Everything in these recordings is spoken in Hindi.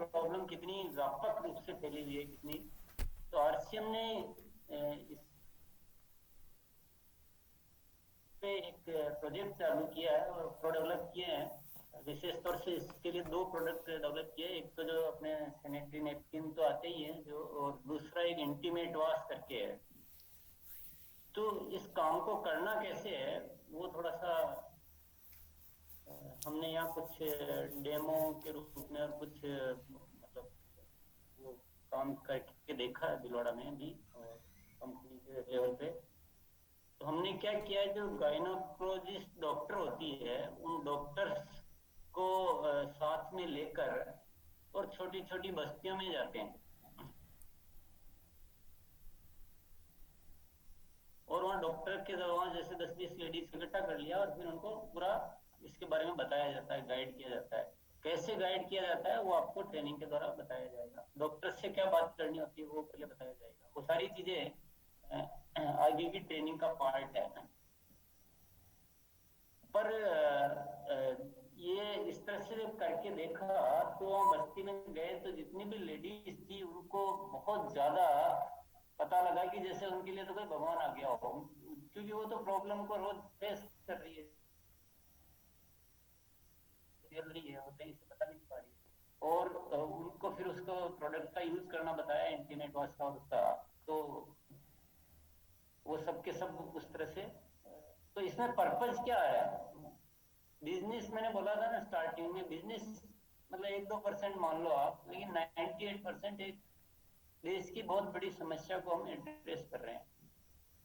प्रॉब्लम कितनी व्यापक रूप से फैली हुई है, कितनी। तो आरसीएम ने इस पे एक प्रोजेक्ट चालू किया है और डेवलप किए हैं। विशेष तौर से इसके लिए 2 प्रोडक्ट डेवलप किए। एक तो जो अपने सैनिटरी नैपकिन तो आते ही हैं जो, और दूसरा एक इंटीमेट वॉश करके है। तो इस काम को करना कैसे है वो थोड़ा सा हमने यहाँ कुछ डेमो के रूप में और कुछ मतलब वो काम करके देखा है भिलवाड़ा में भी और कंपनी के लेवल पे। तो हमने क्या किया है, जो गायनोकोलॉजिस्ट डॉक्टर होती है उन डॉक्टर्स को साथ में लेकर और छोटी छोटी बस्तियों में जाते हैं और वहाँ डॉक्टर के वहाँ जैसे 10-20 लेडीज इकट्ठा कर लिया और फिर उनको पूरा इसके बारे में बताया जाता है, गाइड किया जाता है। कैसे गाइड किया जाता है वो आपको ट्रेनिंग के द्वारा बताया जाएगा। डॉक्टर से क्या बात करनी होती है वो पहले बताया जाएगा। वो सारी चीजें आगे की ट्रेनिंग का पार्ट है। पर ये इस तरह से जब करके देखा तो वहाँ बस्ती में गए तो जितनी भी लेडीज थी उनको बहुत ज्यादा पता लगा कि जैसे उनके लिए तो कोई भगवान आ गया हो, क्योंकि वो तो प्रॉब्लम को रोज फेस कर रही है, चल रही है, वो कहीं से पता नहीं पा रही है। और उनको फिर उसको प्रोडक्ट का यूज करना बताया, इंटीमेट वॉश का और उसका। तो वो सब के सब उस तरह से। तो इसमें पर्पज क्या है? बिजनेस मैंने बोला था ना स्टार्टिंग में, बिजनेस मतलब 1-2% मान लो आप, लेकिन 98% एक देश की बहुत बड़ी समस्या को हम एड्रेस कर रहे हैं।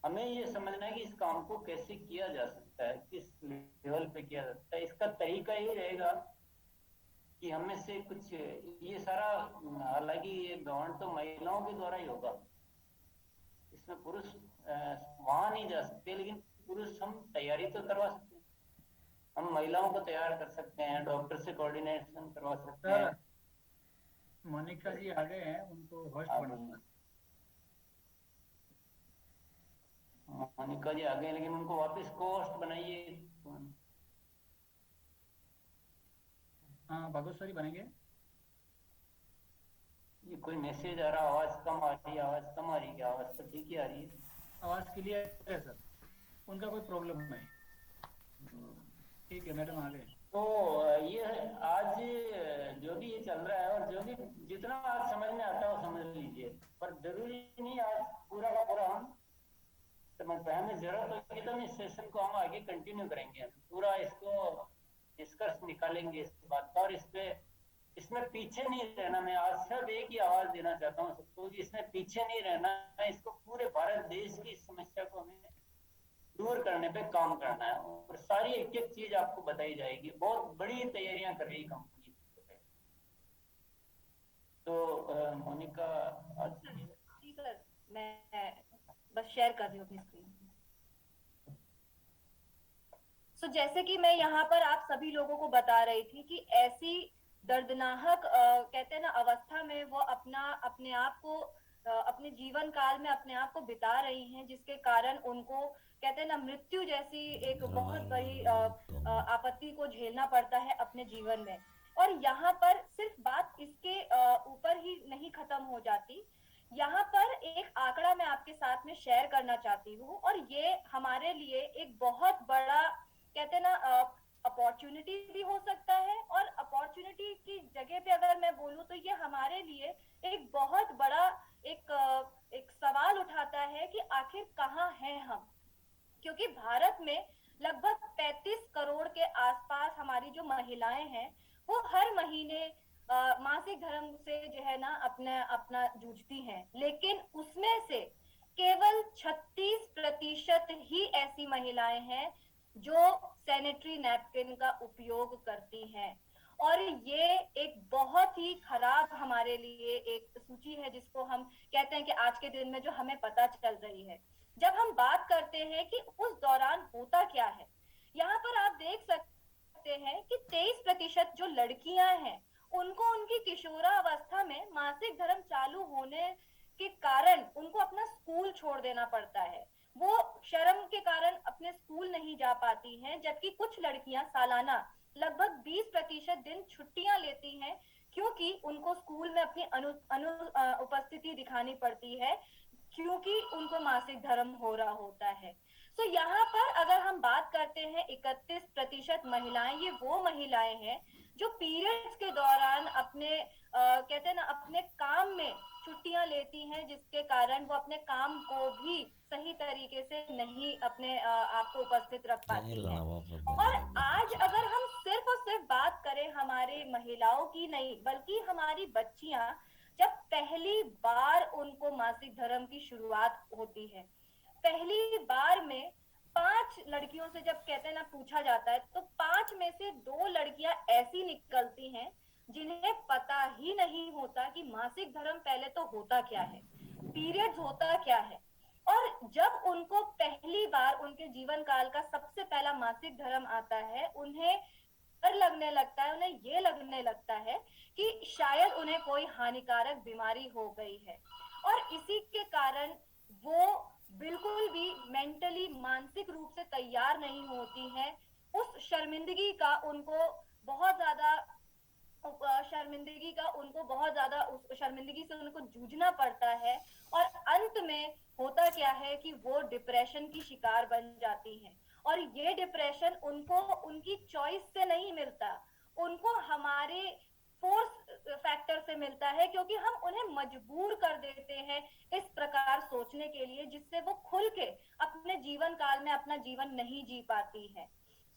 हमें ये समझना है कि इस काम को कैसे किया जा सकता है, किस लेवल पे किया जा सकता है। इसका तरीका ये रहेगा कि हमें से कुछ ये सारा, हालांकि ये गवर्नमेंट तो महिलाओं के द्वारा ही होगा, इसमें पुरुष वहां नहीं जा सकते, लेकिन पुरुष हम तैयारी तो करवा सकते हैं। हम महिलाओं को तैयार कर सकते हैं, डॉक्टर से कोऑर्डिनेशन करवा सकते हैं। मोनिका जी आ गए हैं, उनको होस्ट बनाना। मोनिका जी आ गए, लेकिन उनको वापस को होस्ट बनाइए। हाँ, भागवत बनेंगे। ये कोई मैसेज आ रहा, आवाज कम आ रही है, आवाज कम आ रही है। आवाज तो ठीक ही आ रही है। आवाज क्लियर है सर, उनका कोई प्रॉब्लम नहीं। ठीक है मैडम, आ गए। तो ये आज जो भी ये चल रहा है और जो भी जितना आज समझ में आता है वो समझ लीजिए, पर जरूरी नहीं आज पूरा का पूरा हम समझ पाए। हमें जरूरत होगी तो हम इस सेशन को हम आगे कंटिन्यू करेंगे, पूरा इसको निष्कर्ष निकालेंगे इस बात का। और इसमें पीछे नहीं रहना। मैं आज सिर्फ एक ही आवाज देना चाहता हूँ सबको कि इसमें पीछे नहीं रहना है। इसको पूरे भारत देश की समस्या को हमें दूर करने पे काम करना है और सारी एक एक चीज आपको बताई जाएगी। बहुत बड़ी तैयारियां कर रही कंपनी। तो मोनिका जी सर, मैं बस शेयर कर रही हूँ अपनी स्क्रीन। सो जैसे कि मैं यहाँ पर आप सभी लोगों को बता रही थी कि ऐसी दर्दनाक कहते हैं ना अवस्था में वो अपने आप को अपने जीवन काल में अपने आप को बिता रही हैं, जिसके कारण उनको कहते हैं ना मृत्यु जैसी एक बहुत बड़ी आपत्ति को झेलना पड़ता है अपने जीवन में। और यहाँ पर सिर्फ बात इसके ऊपर ही नहीं खत्म हो जाती। यहाँ पर एक आंकड़ा मैं आपके साथ में शेयर करना चाहती हूँ, और ये हमारे लिए एक बहुत बड़ा कहते हैं ना अपॉर्चुनिटी भी हो सकता है, और अपॉर्चुनिटी की जगह पे अगर मैं बोलूँ तो ये हमारे लिए एक बहुत बड़ा एक सवाल उठाता है कि आखिर कहाँ हैं हम। क्योंकि भारत में लगभग 35 करोड़ के आसपास हमारी जो महिलाएं हैं वो हर महीने मासिक धर्म से जो है ना अपना जूझती हैं, लेकिन उसमें से केवल 36% ही ऐसी महिलाएं हैं जो सैनिटरी नैपकिन का उपयोग करती हैं। और ये एक बहुत ही खराब हमारे लिए एक सूची है जिसको हम कहते हैं कि आज के दिन में जो हमें पता चल रही है। जब हम बात करते हैं कि उस दौरान होता क्या है, यहाँ पर आप देख सकते हैं कि 23% जो लड़कियां हैं उनको उनकी किशोरावस्था में मासिक धर्म चालू होने के कारण उनको अपना स्कूल छोड़ देना पड़ता है। वो शर्म के कारण अपने स्कूल नहीं जा पाती हैं, जबकि कुछ लड़कियां सालाना लगभग 20% दिन छुट्टियां लेती हैं, क्योंकि उनको स्कूल में अपनी उपस्थिति दिखानी पड़ती है, क्योंकि उनको मासिक धर्म हो रहा होता है। तो यहाँ पर अगर हम बात करते हैं 31% महिलाएं, ये वो महिलाएं हैं जो पीरियड्स के दौरान अपने कहते हैं ना अपने काम में छुट्टियां लेती हैं, जिसके कारण वो अपने काम को भी सही तरीके से नहीं अपने आप को उपस्थित रख पाती हैं। और आज अगर हम सिर्फ और सिर्फ बात करें हमारे महिलाओं की नहीं, बल्कि हमारी बच्चियां जब पहली बार उनको मासिक धर्म की शुरुआत होती है, पहली बार में 5 लड़कियों से जब कहते हैं ना पूछा जाता है, तो 5 में से 2 लड़कियां ऐसी निकलती हैं जिन्हें पता ही नहीं होता कि मासिक धर्म पहले तो होता क्या है, पीरियड्स होता क्या है। और जब उनको पहली बार उनके जीवन काल का सबसे पहला मासिक धर्म आता है, उन्हें डर लगने लगता है, उन्हें ये लगने लगता है कि शायद उन्हें कोई हानिकारक बीमारी हो गई है। और इसी के कारण वो बिल्कुल भी मेंटली मानसिक रूप से तैयार नहीं होती हैं। उस शर्मिंदगी का उनको बहुत ज्यादा उस शर्मिंदगी से उनको जूझना पड़ता है। और अंत में होता क्या है कि वो डिप्रेशन की शिकार बन जाती हैं। और ये डिप्रेशन उनको उनकी चॉइस से नहीं मिलता, उनको हमारे फोर्स फैक्टर से मिलता है, क्योंकि हम उन्हें मजबूर कर देते हैं इस प्रकार सोचने के लिए, जिससे वो खुल के अपने जीवन काल में अपना जीवन नहीं जी पाती है।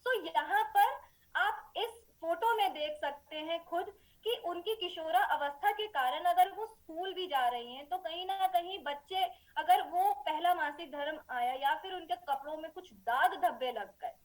तो यहाँ पर आप इस फोटो में देख सकते हैं खुद कि उनकी किशोरा अवस्था के कारण अगर वो स्कूल भी जा रही हैं, तो कहीं ना कहीं बच्चे, अगर वो पहला मासिक धर्म आया या फिर उनके कपड़ों में कुछ दाग धब्बे लग गए,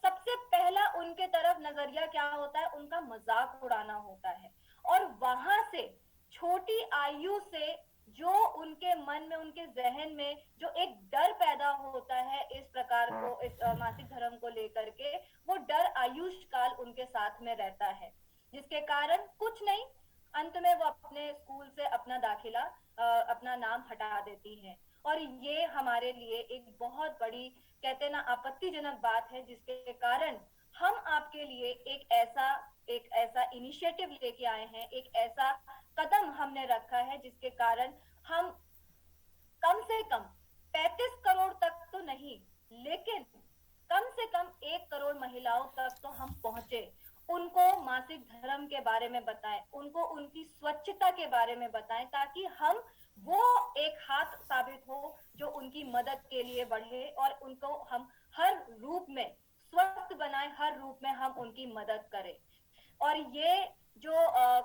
सबसे पहला उनके तरफ नजरिया क्या होता है, उनका मजाक उड़ाना होता है। और वहां से छोटी आयु से जो उनके मन में, उनके जहन में जो एक डर पैदा होता है इस प्रकार को, इस मासिक धर्म को लेकर के, वो डर आयुष काल उनके साथ में रहता है, जिसके कारण कुछ नहीं, अंत में वो अपने स्कूल से अपना दाखिला, अपना नाम हटा देती हैं। और ये हमारे लिए एक बहुत बड़ी, कहते ना, आपत्तिजनक बात है, जिसके कारण हम आपके लिए एक ऐसा इनिशिएटिव लेके आए हैं, एक ऐसा कदम हमने रखा है, जिसके कारण हम कम से कम 35 करोड़ तक तो नहीं, लेकिन कम से कम 1 करोड़ महिलाओं तक तो हम पहुंचे, उनको मासिक धर्म के बारे में बताएं, उनको उनकी स्वच्छता के बारे में बताएं, ताकि हम वो एक हाथ साबित हो जो उनकी मदद के लिए बढ़े और उनको हम हर रूप में स्वस्थ बनाएं, हर रूप में हम उनकी मदद करें। और ये जो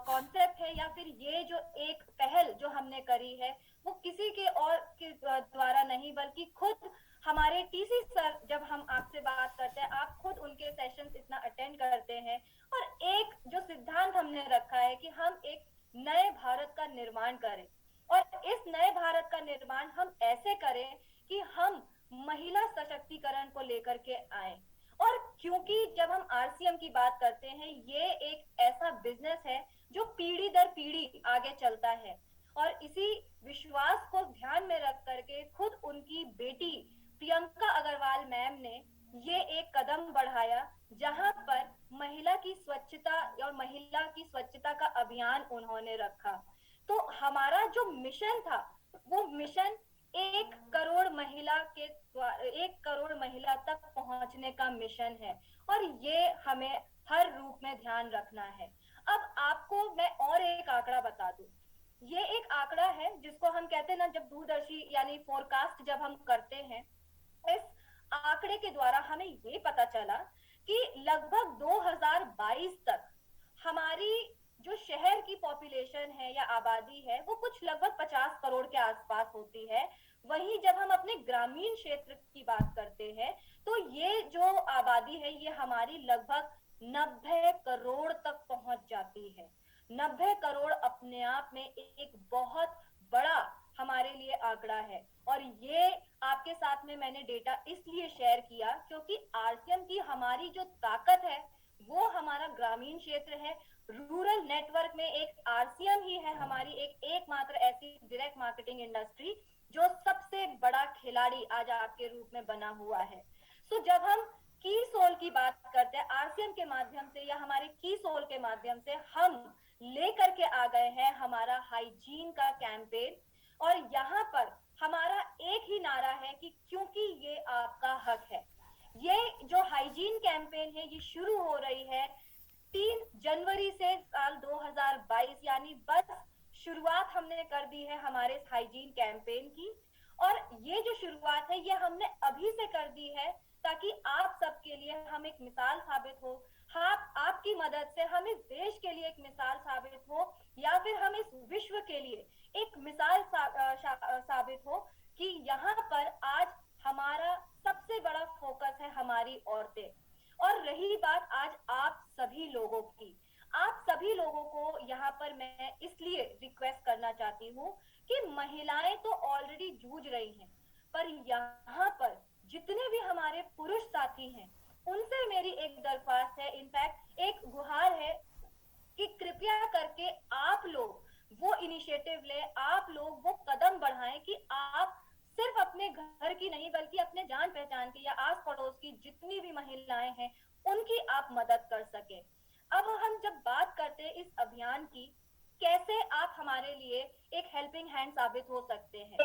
कॉन्सेप्ट है या फिर ये जो एक पहल जो हमने करी है, वो किसी के और के द्वारा नहीं, बल्कि खुद हमारे टीसी सर, जब हम आपसे बात करते हैं, आप खुद उनके सेशंस इतना अटेंड करते हैं। और एक जो सिद्धांत हमने रखा है कि हम एक नए भारत का निर्माण करें, और इस नए भारत का निर्माण हम ऐसे करें कि हम महिला सशक्तिकरण को लेकर के आए। और क्योंकि जब हम आरसीएम की बात करते हैं, ये एक ऐसा बिजनेस है जो पीढ़ी दर पीढ़ी आगे चलता है, और इसी विश्वास को ध्यान में रख करके खुद उनकी बेटी प्रियंका अग्रवाल मैम ने ये एक कदम बढ़ाया, जहां पर महिला की स्वच्छता और महिला की स्वच्छता का अभियान उन्होंने रखा। तो हमारा जो मिशन था, वो मिशन 1 करोड़ महिला तक पहुंचने का मिशन है, और ये हमें हर रूप में ध्यान रखना है। अब आपको मैं और एक आंकड़ा बता दूं। ये एक आंकड़ा है जिसको हम कहते हैं ना, जब दूरदर्शी यानी फोरकास्ट जब हम करते हैं, इस आंकड़े के द्वारा हमें ये पता चला कि लगभग 2022 तक हमारी जो शहर की पॉपुलेशन है या आबादी है, वो कुछ लगभग 50 करोड़ के आसपास होती है। वहीं जब हम अपने ग्रामीण क्षेत्र की बात करते हैं, तो ये जो आबादी है, ये हमारी लगभग 90 करोड़ तक पहुंच जाती है। 90 करोड़ अपने आप में एक बहुत बड़ा हमारे लिए आंकड़ा है। और ये आपके साथ में मैंने डेटा इसलिए शेयर किया क्योंकि आरसीएम की हमारी जो ताकत है, वो हमारा ग्रामीण क्षेत्र है। रूरल नेटवर्क में एक आरसीएम ही है हमारी एकमात्र ऐसी डायरेक्ट मार्केटिंग इंडस्ट्री जो सबसे बड़ा खिलाड़ी आज आपके रूप में बना हुआ है। सो जब हम की सोल की बात करते हैं, आरसीएम के माध्यम से या हमारे की सोल के माध्यम से हम लेकर के आ गए हैं हमारा हाइजीन का कैंपेन। और यहाँ पर हमारा एक ही नारा है कि क्योंकि ये आपका हक है। ये जो हाइजीन कैंपेन है ये शुरू हो रही है 3 जनवरी से साल 2022, यानी बस शुरुआत हमने कर दी है हमारे हाइजीन कैंपेन की। और ये जो शुरुआत है ये हमने अभी से कर दी है ताकि आप सबके लिए हम एक मिसाल साबित हो। हाँ, आपकी मदद से हम इस देश के लिए एक मिसाल साबित हो, या फिर हम इस विश्व के लिए एक मिसाल साबित हो कि यहाँ पर आज हमारा सबसे बड़ा फोकस है हमारी औरतें। और रही बात आज आप सभी लोगों की, आप सभी लोगों को यहाँ पर मैं इसलिए रिक्वेस्ट करना चाहती हूँ कि महिलाएं तो ऑलरेडी जूझ रही हैं, पर यहाँ पर जितने भी हमारे पुरुष साथी हैं उनसे मेरी एक दरख्वास्त है, इनफैक्ट एक गुहार है कि कृपया करके आप लोग वो इनिशिएटिव ले, आप लोग वो कदम बढ़ाएं कि आप सिर्फ अपने घर की नहीं बल्कि अपने जान पहचान की या आस पड़ोस की जितनी भी महिलाएं हैं उनकी आप मदद कर सके। अब हम जब बात करते हैं इस अभियान की, कैसे आप हमारे लिए एक हेल्पिंग हैंड साबित हो सकते हैं,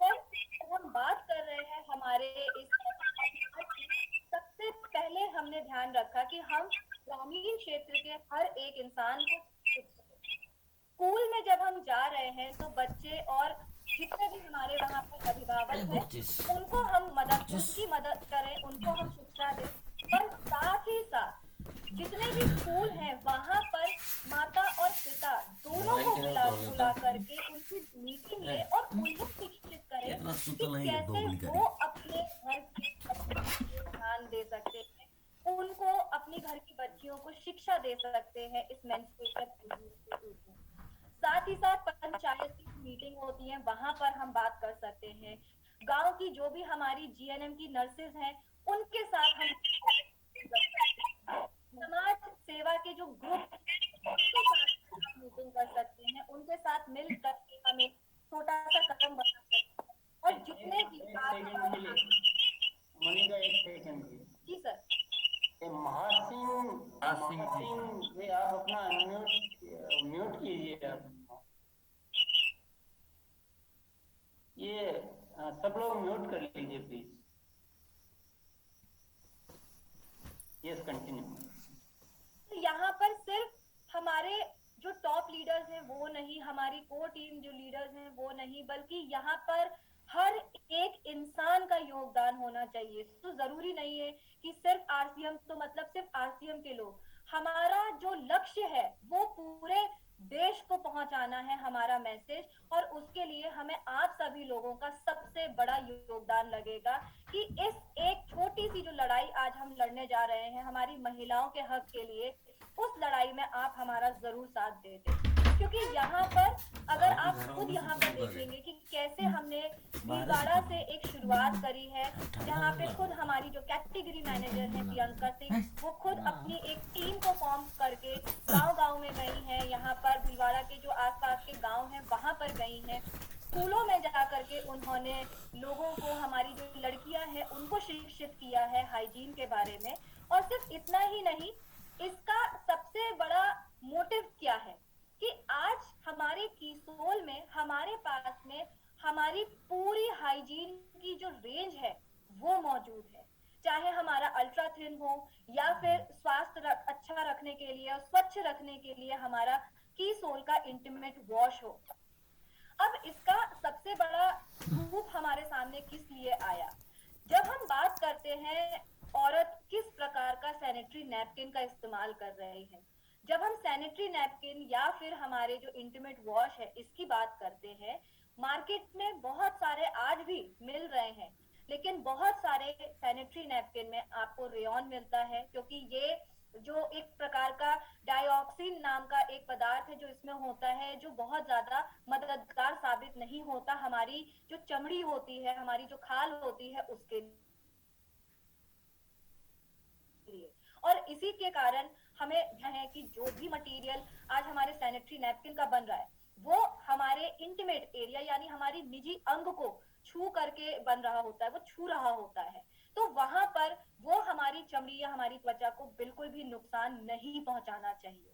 तो हम बात कर रहे हैं हमारे इस, सबसे पहले हमने ध्यान रखा कि हम ग्रामीण क्षेत्र के हर एक इंसान को, स्कूल में जब हम जा रहे हैं तो बच्चे और जितने भी हमारे वहाँ पर अभिभावक हैं उनको हम उनकी मदद करें, उनको हम शिक्षा दें। पर साथ ही साथ जितने भी स्कूल हैं वहाँ पर माता और पिता दोनों को बुला करके उनकी मीटिंग ले और उन्हें शिक्षित करें कि कैसे वो अपने घर की ध्यान दे सकते हैं, उनको अपनी घर की बच्चियों को शिक्षा दे सकते हैं इस मेंस्ट्रुएशन। साथ ही साथ पंचायत की मीटिंग होती है, वहां पर हम बात कर सकते हैं। गांव की जो भी हमारी जीएनएम की नर्सेज हैं उनके साथ हम, समाज सेवा के जो ग्रुप उनके साथ मीटिंग कर सकते हैं, उनके साथ मिल करके हम एक छोटा सा कदम बढ़ा सकते हैं। और जितने भी मनीषा एक सेकंड जी सर, महासिन ये आप अपना म्यूट कीजिए आप। ये सब लोग म्यूट कर लीजिए प्लीज। Yes continue. यहाँ पर सिर्फ हमारे जो टॉप लीडर्स हैं वो नहीं, हमारी कोर टीम जो लीडर्स हैं वो नहीं, बल्कि यहाँ पर हर एक इंसान का योगदान होना चाहिए। तो जरूरी नहीं है कि सिर्फ आरसीएम, तो मतलब सिर्फ आरसीएम के लोग, हमारा जो लक्ष्य है वो पूरे देश को पहुंचाना है हमारा मैसेज। और उसके लिए हमें आप सभी लोगों का सबसे बड़ा योगदान लगेगा कि इस एक छोटी सी जो लड़ाई आज हम लड़ने जा रहे हैं हमारी महिलाओं के हक के लिए, उस लड़ाई में आप हमारा जरूर साथ देते। क्योंकि यहाँ पर अगर आप खुद यहाँ पर देखेंगे कि कैसे हमने भीलवाड़ा से एक शुरुआत करी है, जहाँ पे खुद हमारी जो कैटेगरी मैनेजर है प्रियंका सिंह, वो खुद अपनी एक टीम को फॉर्म करके गांव-गांव में गई हैं। यहाँ पर भीलवाड़ा के जो आसपास के गांव हैं वहां पर गई हैं, स्कूलों में जा करके उन्होंने लोगों को, हमारी जो लड़कियां हैं उनको शिक्षित किया है हाइजीन के बारे में। और सिर्फ इतना ही नहीं, इसका सबसे बड़ा मोटिव क्या है कि आज हमारे कीसोल में हमारे पास में हमारी पूरी हाइजीन की जो रेंज है वो मौजूद है, चाहे हमारा अल्ट्रा थिन हो या फिर स्वास्थ्य अच्छा रखने के लिए और स्वच्छ रखने के लिए हमारा कीसोल का इंटीमेट वॉश हो। अब इसका सबसे बड़ा रूप हमारे सामने किस लिए आया, जब हम बात करते हैं औरत किस प्रकार का सैनिटरी नैपकिन का इस्तेमाल कर रहे हैं। जब हम सैनिटरी नैपकिन या फिर हमारे जो इंटीमेट वॉश है इसकी बात करते हैं, मार्केट में बहुत सारे आज भी मिल रहे हैं, लेकिन बहुत सारे सैनिटरी नैपकिन में आपको रेयॉन मिलता है, क्योंकि ये जो एक प्रकार का डाइऑक्सिन नाम का एक पदार्थ है जो इसमें होता है, जो बहुत ज्यादा मददगार साबित नहीं होता हमारी जो चमड़ी होती है, हमारी जो खाल होती है उसके लिए। और इसी के कारण हमें है कि जो भी मटेरियल आज हमारे सैनिटरी नैपकिन का बन रहा है वो हमारे इंटीमेट एरिया यानी हमारी निजी अंग को छू करके बन रहा होता है, वो छू रहा होता है, तो वहां पर वो हमारी चमड़ी या हमारी त्वचा को बिल्कुल भी नुकसान नहीं पहुंचाना चाहिए।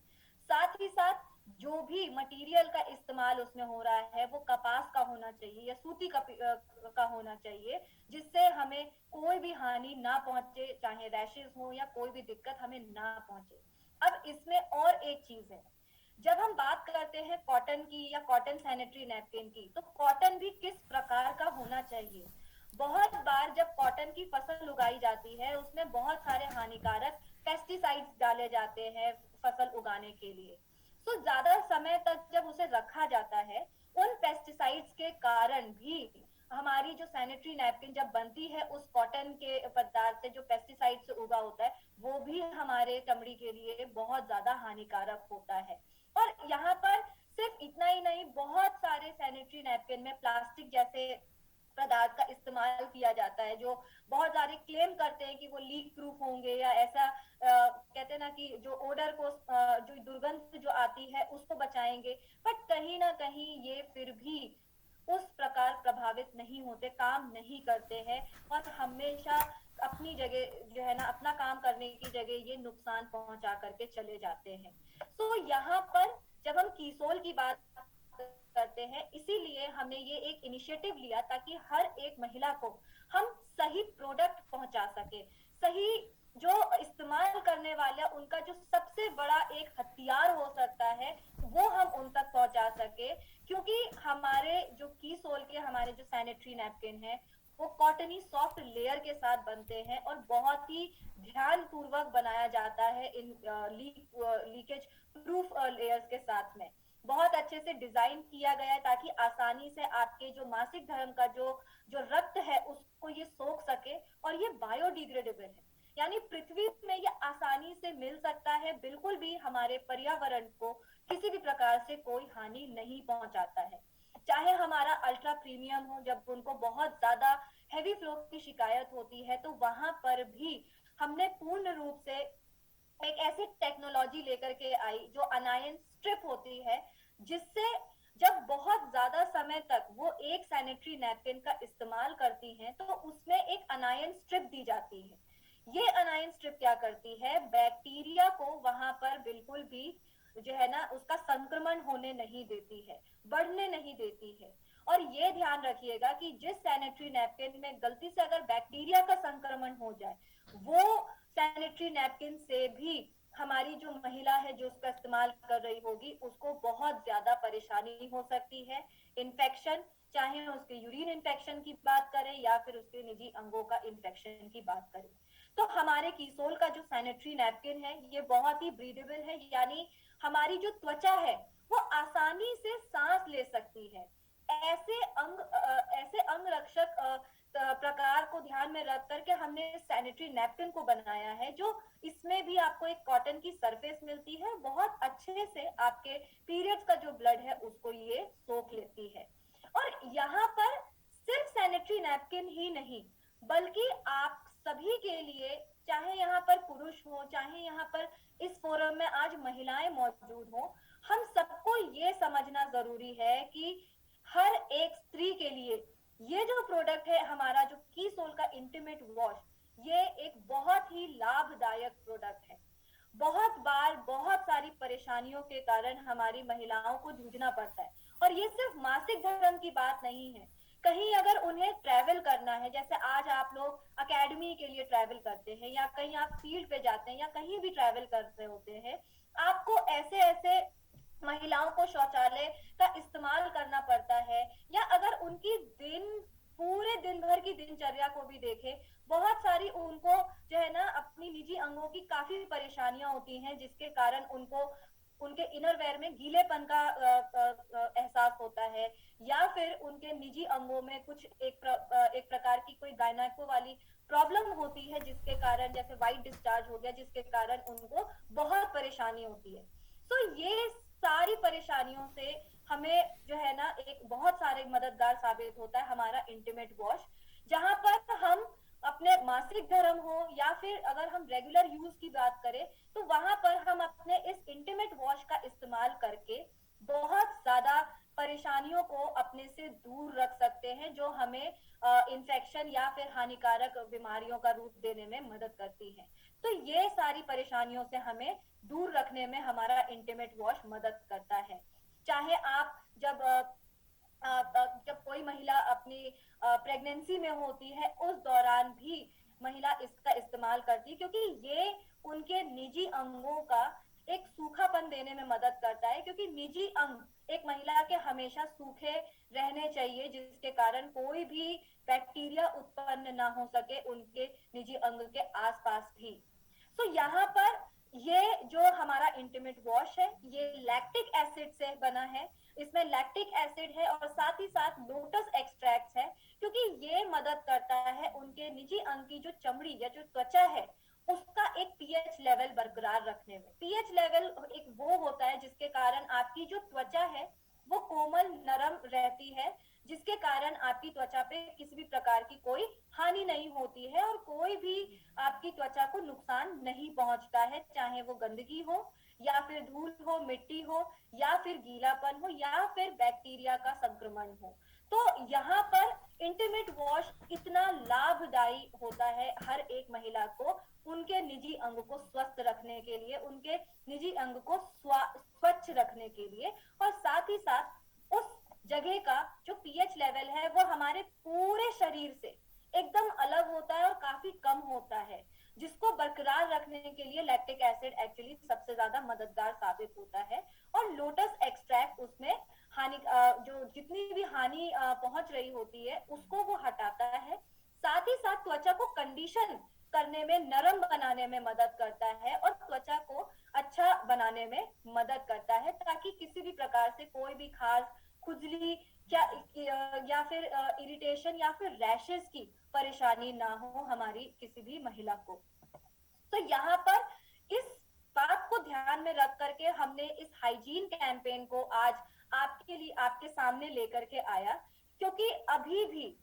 साथ ही साथ जो भी मटेरियल का इस्तेमाल उसमें हो रहा है वो कपास का होना चाहिए या सूती का होना चाहिए, जिससे हमें कोई भी हानि ना पहुंचे, चाहे रैशेस हो या कोई भी दिक्कत हमें ना पहुंचे। अब इसमें और एक चीज है, जब हम बात करते हैं कॉटन की या कॉटन सैनिटरी नैपकिन की, तो कॉटन भी किस प्रकार का होना चाहिए। बहुत बार जब कॉटन की फसल उगाई जाती है उसमें बहुत सारे हानिकारक पेस्टिसाइड्स डाले जाते हैं फसल उगाने के लिए। तो ज्यादा समय तक जब उसे रखा जाता है, उन पेस्टिसाइड्स के कारण भी हमारी जो सैनिटरी नैपकिन जब बनती है उस कॉटन के पदार्थ से जो पेस्टिसाइड से उगा होता है, वो भी हमारे चमड़ी के लिए बहुत ज्यादा हानिकारक होता है। और यहाँ पर सिर्फ इतना ही नहीं, बहुत सारे सैनिटरी नैपकिन में प्लास्टिक जैसे पदार्थ का इस्तेमाल किया जाता है, जो बहुत सारे क्लेम करते हैं कि वो लीक प्रूफ होंगे या ऐसा कहते हैं ना कि जो ओडर को जो दुर्गंध जो आती है उसको बचाएंगे, बट कहीं ना कहीं ये फिर भी उस प्रकार प्रभावित नहीं होते, काम नहीं करते हैं और हमेशा अपनी जगह जो है ना अपना काम करने की जगह ये नुकसान पहुंचा करके चले जाते हैं। तो यहाँ पर जब हम कीसोल की बात करते हैं, इसीलिए हमने ये एक इनिशिएटिव लिया ताकि हर एक महिला को हम सही प्रोडक्ट पहुंचा सके, सही जो इस्तेमाल करने वाला उनका जो सबसे बड़ा एक हथियार हो सकता है वो हम उन तक पहुंचा सके। क्योंकि हमारे जो कीसोल के हमारे जो सैनिटरी नैपकिन है वो कॉटनी सॉफ्ट लेयर के साथ बनते हैं और बहुत ही ध्यान पूर्वक बनाया जाता है इन लीकेज प्रूफ लेयर्स के साथ में। बहुत अच्छे से डिजाइन किया गया है ताकि आसानी से आपके जो मासिक धर्म का जो जो रक्त है उसको ये सोख सके, और ये बायोडिग्रेडेबल है, यानी पृथ्वी में ये आसानी से मिल सकता है, बिल्कुल भी हमारे पर्यावरण को किसी भी प्रकार से कोई हानि नहीं पहुंचाता है। चाहे हमारा अल्ट्रा प्रीमियम हो, जब उनको बहुत ज्यादा हैवी फ्लो की शिकायत होती है तो वहां पर भी हमने पूर्ण रूप से एक ऐसी टेक्नोलॉजी लेकर के आई जो अनायन स्ट्रिप होती है, जिससे जब बहुत ज्यादा समय तक वो एक सैनिटरी नैपकिन का इस्तेमाल करती हैं तो उसमें एक अनायन स्ट्रिप दी जाती है। ये अनायन स्ट्रिप क्या करती है, बैक्टीरिया को वहां पर बिल्कुल भी जो है ना उसका संक्रमण होने नहीं देती है, बढ़ने नहीं देती है। और ये ध्यान रखिएगा कि जिस सैनिटरी नैपकिन में गलती से अगर बैक्टीरिया का संक्रमण हो जाए, वो सैनिटरी नैपकिन से भी हमारी जो महिला है जो उसका इस्तेमाल कर रही होगी उसको बहुत ज्यादा परेशानी हो सकती है। इन्फेक्शन, चाहे उसके यूरिन इन्फेक्शन की बात करें या फिर उसके निजी अंगों का इन्फेक्शन की बात करें। तो हमारे कीसोल का जो सैनिटरी नैपकिन है ये बहुत ही ब्रीदेबल है, यानी हमारी जो त्वचा है वो आसानी से सांस ले सकती है। ऐसे अंग रक्षक प्रकार को ध्यान में रख करके हमने सैनिटरी नैपकिन को बनाया है, जो इसमें भी आपको एक कॉटन की सरफेस मिलती है, बहुत अच्छे से आपके पीरियड्स का जो ब्लड है उसको ये सोख लेती है। और यहाँ पर सिर्फ सैनिटरी नैपकिन ही नहीं बल्कि आप सभी के लिए, चाहे यहाँ पर पुरुष हो चाहे यहाँ पर इस फोरम में आज महिलाएं मौजूद हो, हम सबको ये समझना जरूरी है कि हर एक स्त्री के लिए ये जो प्रोडक्ट है हमारा जो कीसोल का इंटीमेट वॉश, ये एक बहुत ही लाभदायक प्रोडक्ट है। बहुत बार बहुत सारी परेशानियों के कारण हमारी महिलाओं को जूझना पड़ता है, और ये सिर्फ मासिक धर्म की बात नहीं है। कहीं अगर उन्हें ट्रैवल करना है, जैसे आज आप लोग अकेडमी के लिए ट्रैवल करते हैं या कहीं आप फील्ड पे जाते हैं या कहीं भी ट्रैवल कर रहे होते हैं, आपको ऐसे ऐसे महिलाओं को शौचालय का इस्तेमाल करना पड़ता है, या अगर उनकी पूरे दिन भर की दिनचर्या को भी देखें, बहुत सारी उनको जो है ना अपनी निजी अंगों की काफी परेशानियां होती हैं, जिसके कारण उनको उनके इनर वेयर में गीलेपन का एहसास होता है, या फिर उनके निजी अंगों में कुछ एक प्रकार की कोई गायनेको वाली प्रॉब्लम होती है, जिसके कारण जैसे वाइट डिस्चार्ज हो गया, जिसके कारण उनको बहुत परेशानी होती है। तो ये सारी परेशानियों से हमें जो है ना एक बहुत सारे मददगार साबित होता है हमारा इंटीमेट वॉश, जहां पर हम अपने मासिक धर्म हो या फिर अगर हम रेगुलर यूज की बात करें तो वहां पर हम अपने इस इंटीमेट वॉश का इस्तेमाल करके बहुत ज्यादा परेशानियों को अपने से दूर रख सकते हैं, जो हमें इन्फेक्शन या फिर हानिकारक बीमारियों का रूप देने में मदद करती है। तो ये सारी परेशानियों से हमें दूर रखने में हमारा इंटीमेट वॉश मदद करता है। चाहे आप जब कोई महिला अपनी प्रेगनेंसी में होती है उस दौरान भी महिला इसका इस्तेमाल करती है, क्योंकि ये उनके निजी अंगों का एक सूखापन देने में मदद करता है, क्योंकि निजी अंग एक महिला के हमेशा सूखे रहने चाहिए, जिसके कारण कोई भी बैक्टीरिया उत्पन्न ना हो सके उनके निजी अंग के आसपास भी। तो यहाँ पर ये जो हमारा इंटीमेट वॉश है ये लैक्टिक एसिड से बना है, इसमें लैक्टिक एसिड है और साथ ही साथ लोटस एक्सट्रैक्ट है, क्योंकि ये मदद करता है उनके निजी अंग की जो चमड़ी या जो त्वचा है उसका एक पीएच लेवल बरकरार रखने में। पीएच लेवल एक वो होता है जिसके कारण आपकी जो त्वचा है वो कोमल नरम रहती है, जिसके कारण आपकी त्वचा पे किसी भी प्रकार की कोई हानि नहीं होती है और कोई भी आपकी त्वचा को नुकसान नहीं पहुंचता है, चाहे वो गंदगी हो या फिर धूल हो, मिट्टी हो या फिर गीलापन हो या फिर बैक्टीरिया का संक्रमण हो। तो यहाँ पर इंटीमेट वॉश इतना लाभदायी होता है हर एक महिला को उनके निजी अंग को स्वस्थ रखने के लिए, उनके निजी अंग को स्वच्छ रखने के लिए, और साथ ही साथ उस जगह का जो पीएच लेवल है वो हमारे पूरे शरीर से एकदम अलग होता है और काफी कम होता है, जिसको बरकरार रखने के लिए लैक्टिक एसिड एक्चुअली सबसे ज्यादा मददगार साबित होता है। और लोटस एक्सट्रैक्ट उसमें हानि जो जितनी भी हानि पहुंच रही होती है उसको वो हटाता है, साथ ही साथ त्वचा को कंडीशन करने में, नरम बनाने में मदद करता है और त्वचा को अच्छा बनाने में मदद करता है, ताकि किसी भी प्रकार से कोई भी खास खुजली या फिर इरिटेशन या फिर रैशेस की परेशानी ना हो हमारी किसी भी महिला को। तो यहाँ पर इस बात को ध्यान में रख करके हमने इस हाइजीन कैंपेन को आज आपके लिए, आपके सामने लेकर के आया, क्योंकि अभी भी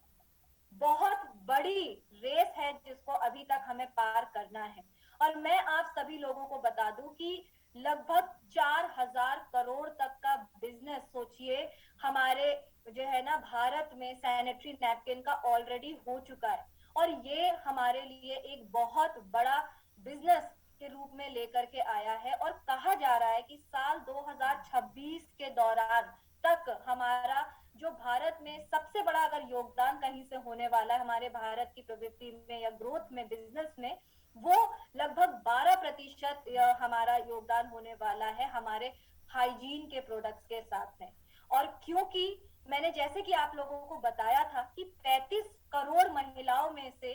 बहुत बड़ी रेस है जिसको अभी तक हमें पार करना है। और मैं आप सभी लोगों को बता दूं कि लगभग 4000 करोड़ तक का बिजनेस सोचिए हमारे जो है ना भारत में सैनिटरी नैपकिन का ऑलरेडी हो चुका है, और ये हमारे लिए एक बहुत बड़ा बिजनेस के रूप में लेकर के आया है। और कहा जा रहा है कि साल 2026 के दौरान तक हमारा जो भारत में सबसे बड़ा अगर योगदान कहीं से होने वाला है हमारे भारत की प्रवृत्ति में या ग्रोथ में, बिजनेस में, वो लगभग 12% हमारा योगदान होने वाला है हमारे हाइजीन के प्रोडक्ट्स के साथ में। और क्योंकि मैंने जैसे कि आप लोगों को बताया था कि 35 करोड़ महिलाओं में से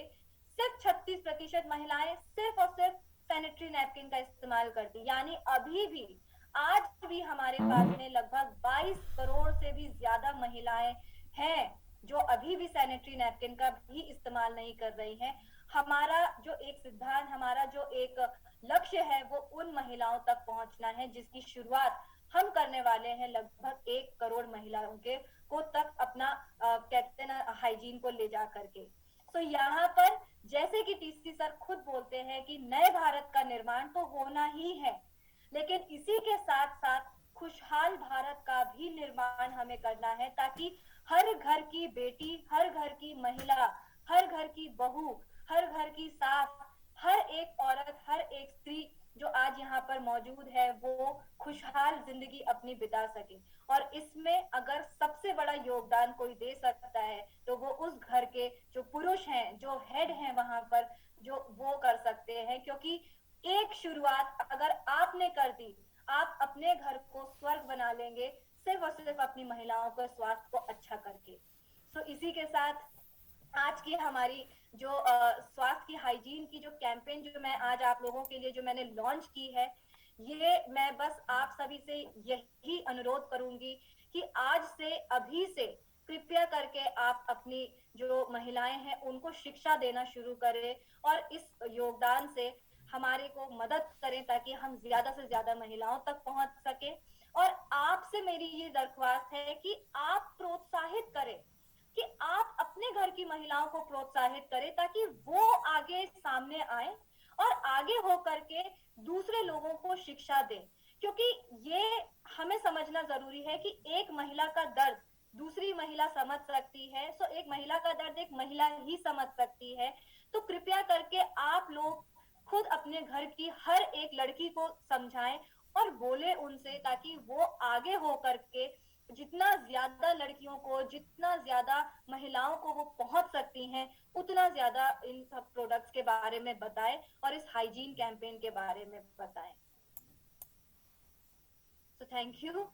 सिर्फ 36% महिलाएं सिर्फ और सिर्फ सैनिटरी नैपकिन का इस्तेमाल करती, यानी अभी भी आज भी हमारे पास में लगभग 22 करोड़ से भी ज्यादा महिलाएं हैं जो अभी भी सैनिटरी नैपकिन का भी इस्तेमाल नहीं कर रही हैं। हमारा जो एक सिद्धांत, हमारा जो एक लक्ष्य है वो उन महिलाओं तक पहुंचना है जिसकी शुरुआत हम करने वाले हैं लगभग 1 करोड़ महिलाओं के को तक अपना कहते हैं ना हाइजीन को ले जा करके। तो यहाँ पर जैसे कि टीसी सर खुद बोलते हैं कि नए भारत का निर्माण तो होना ही है, लेकिन इसी के साथ साथ खुशहाल भारत का भी निर्माण हमें करना है, ताकि हर घर की बेटी, हर घर की महिला, हर घर की बहू, हर घर की सास, हर एक औरत, हर एक स्त्री जो आज यहाँ पर मौजूद है वो खुशहाल जिंदगी अपनी बिता सके। और इसमें अगर सबसे बड़ा योगदान कोई दे सकता है तो वो उस घर के जो पुरुष हैं, जो हेड हैं वहां पर, जो वो कर सकते हैं, क्योंकि एक शुरुआत अगर आपने कर दी, आप अपने घर को स्वर्ग बना लेंगे सिर्फ और सिर्फ अपनी महिलाओं के स्वास्थ्य को अच्छा करके। तो इसी के साथ आज की हमारी जो स्वास्थ्य की हाइजीन की जो कैंपेन जो मैं आज आप लोगों के लिए जो मैंने लॉन्च की है, ये मैं बस आप सभी से यही अनुरोध करूंगी कि आज से, अभी से कृपया करके आप अपनी जो महिलाएं हैं उनको शिक्षा देना शुरू करें और इस योगदान से हमारे को मदद करें ताकि हम ज्यादा से ज्यादा महिलाओं तक पहुंच सके। और आपसे मेरी ये दरख्वास्त है कि आप प्रोत्साहित करें, कि आप अपने घर की महिलाओं को प्रोत्साहित करें ताकि वो आगे सामने आए और आगे होकर के दूसरे लोगों को शिक्षा दें, क्योंकि ये हमें समझना जरूरी है कि एक महिला का दर्द दूसरी महिला समझ सकती है, एक महिला का दर्द एक महिला ही समझ सकती है। तो कृपया करके आप लोग खुद अपने घर की हर एक लड़की को समझाएं और बोले उनसे, ताकि वो आगे हो करके जितना ज्यादा लड़कियों को, जितना ज्यादा महिलाओं को वो पहुंच सकती हैं, उतना ज्यादा इन सब प्रोडक्ट्स के बारे में बताएं और इस हाइजीन कैंपेन के बारे में बताएं। So thank you.